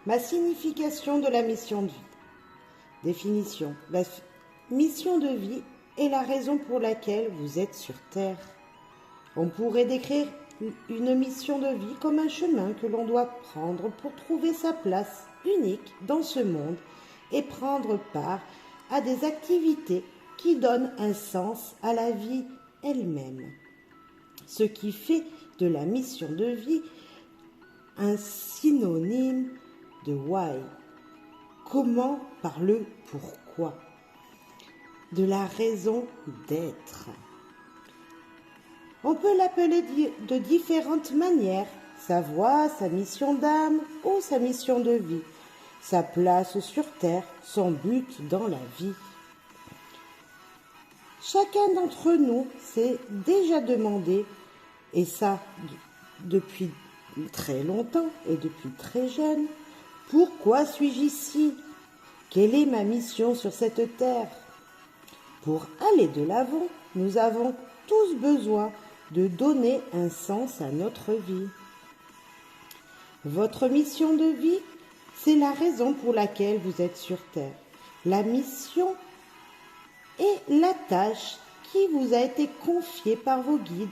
Ma signification de la mission de vie. Définition. La mission de vie est la raison pour laquelle vous êtes sur Terre. On pourrait décrire une mission de vie comme un chemin que l'on doit prendre pour trouver sa place unique dans ce monde et prendre part à des activités qui donnent un sens à la vie elle-même. Ce qui fait de la mission de vie un synonyme de why. Comment par le pourquoi, de la raison d'être. On peut l'appeler de différentes manières, sa voie, sa mission d'âme ou sa mission de vie, sa place sur terre, son but dans la vie. Chacun d'entre nous s'est déjà demandé, et ça depuis très longtemps et depuis très jeune, pourquoi suis-je ici? Quelle est ma mission sur cette terre? Pour aller de l'avant, nous avons tous besoin de donner un sens à notre vie. Votre mission de vie, c'est la raison pour laquelle vous êtes sur terre. La mission est la tâche qui vous a été confiée par vos guides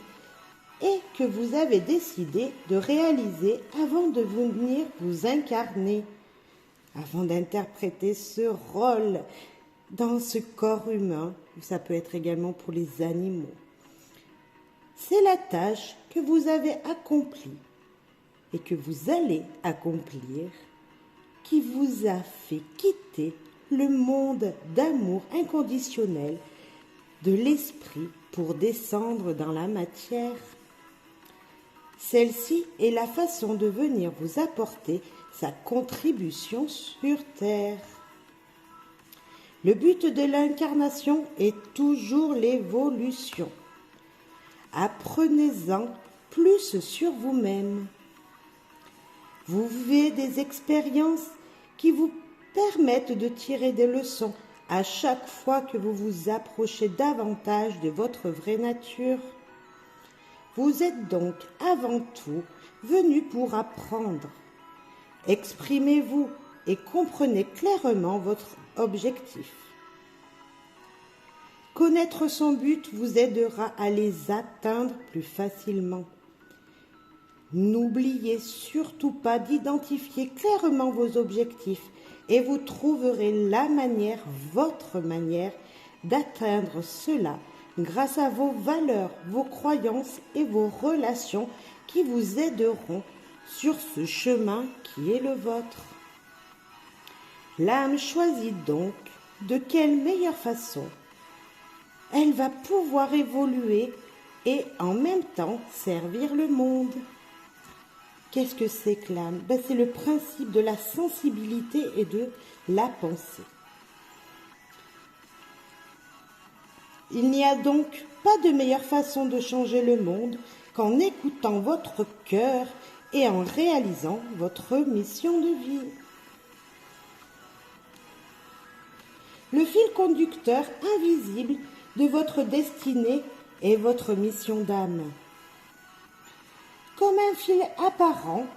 et que vous avez décidé de réaliser avant de venir vous incarner, avant d'interpréter ce rôle dans ce corps humain. Ça peut être également pour les animaux. C'est la tâche que vous avez accomplie et que vous allez accomplir qui vous a fait quitter le monde d'amour inconditionnel de l'esprit pour descendre dans la matière. Celle-ci est la façon de venir vous apporter sa contribution sur Terre. Le but de l'incarnation est toujours l'évolution. Apprenez-en plus sur vous-même. Vous vivez des expériences qui vous permettent de tirer des leçons à chaque fois que vous vous approchez davantage de votre vraie nature. Vous êtes donc avant tout venu pour apprendre. Exprimez-vous et comprenez clairement votre objectif. Connaître son but vous aidera à les atteindre plus facilement. N'oubliez surtout pas d'identifier clairement vos objectifs et vous trouverez la manière, votre manière, d'atteindre cela grâce à vos valeurs, vos croyances et vos relations qui vous aideront sur ce chemin qui est le vôtre. L'âme choisit donc de quelle meilleure façon elle va pouvoir évoluer et en même temps servir le monde. Qu'est-ce que c'est que l'âme? C'est le principe de la sensibilité et de la pensée. Il n'y a donc pas de meilleure façon de changer le monde qu'en écoutant votre cœur et en réalisant votre mission de vie. Le fil conducteur invisible de votre destinée est votre mission d'âme. Comme un fil apparent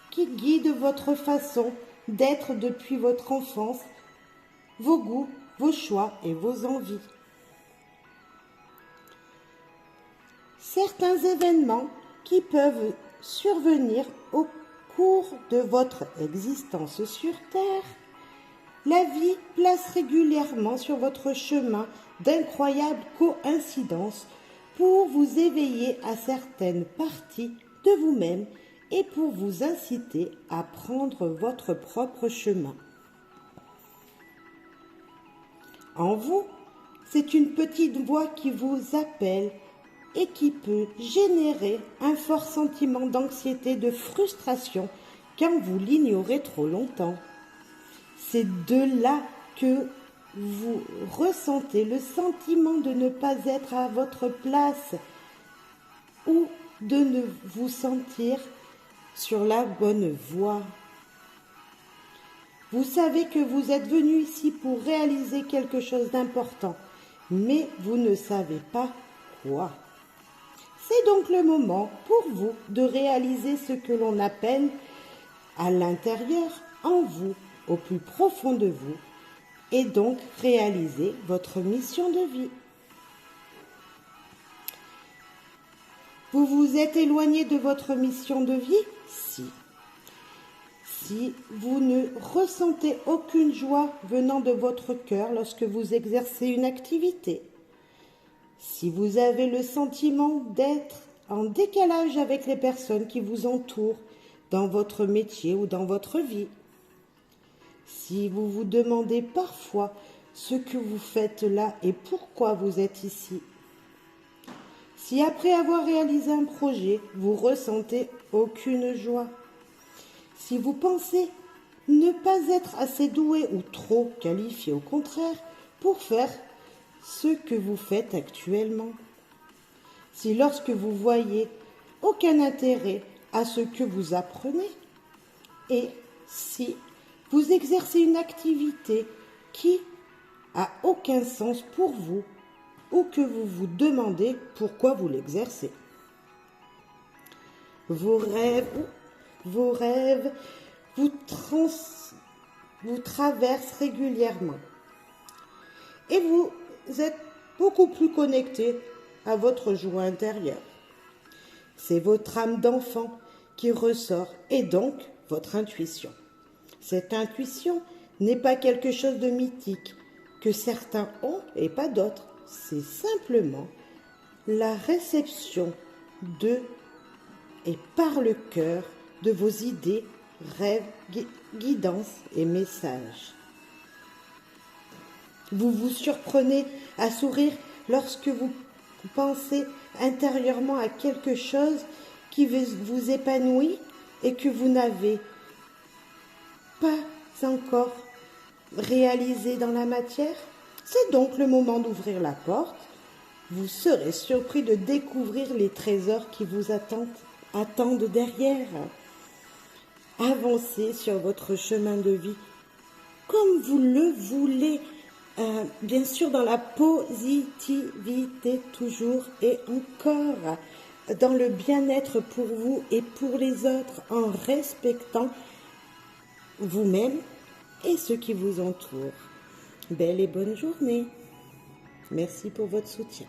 qui guide votre façon d'être depuis votre enfance, vos goûts, vos choix et vos envies. Certains événements qui peuvent survenir au cours de votre existence sur Terre, la vie place régulièrement sur votre chemin d'incroyables coïncidences pour vous éveiller à certaines parties de vous-même et pour vous inciter à prendre votre propre chemin. En vous, c'est une petite voix qui vous appelle et qui peut générer un fort sentiment d'anxiété, de frustration quand vous l'ignorez trop longtemps. C'est de là que vous ressentez le sentiment de ne pas être à votre place ou de ne vous sentir sur la bonne voie. Vous savez que vous êtes venu ici pour réaliser quelque chose d'important, mais vous ne savez pas quoi. C'est donc le moment pour vous de réaliser ce que l'on appelle à l'intérieur en vous, au plus profond de vous, et donc réaliser votre mission de vie. Vous vous êtes éloigné de votre mission de vie? Si vous ne ressentez aucune joie venant de votre cœur lorsque vous exercez une activité, si vous avez le sentiment d'être en décalage avec les personnes qui vous entourent dans votre métier ou dans votre vie, si vous vous demandez parfois ce que vous faites là et pourquoi vous êtes ici, si après avoir réalisé un projet, vous ressentez aucune joie, si vous pensez ne pas être assez doué ou trop qualifié au contraire pour faire ce que vous faites actuellement, si lorsque vous voyez aucun intérêt à ce que vous apprenez, et si vous exercez une activité qui a aucun sens pour vous ou que vous vous demandez pourquoi vous l'exercez. Vos rêves vous traversent régulièrement et vous êtes beaucoup plus connecté à votre joie intérieure. C'est votre âme d'enfant qui ressort et donc votre intuition. Cette intuition n'est pas quelque chose de mythique que certains ont et pas d'autres. C'est simplement la réception de et par le cœur de vos idées, rêves, guidances et messages. Vous vous surprenez à sourire lorsque vous pensez intérieurement à quelque chose qui vous épanouit et que vous n'avez pas encore réalisé dans la matière. C'est donc le moment d'ouvrir la porte. Vous serez surpris de découvrir les trésors qui vous attendent derrière. Avancez sur votre chemin de vie comme vous le voulez, bien sûr dans la positivité toujours et encore, dans le bien-être pour vous et pour les autres, en respectant vous-même et ceux qui vous entourent. Belle et bonne journée. Merci pour votre soutien.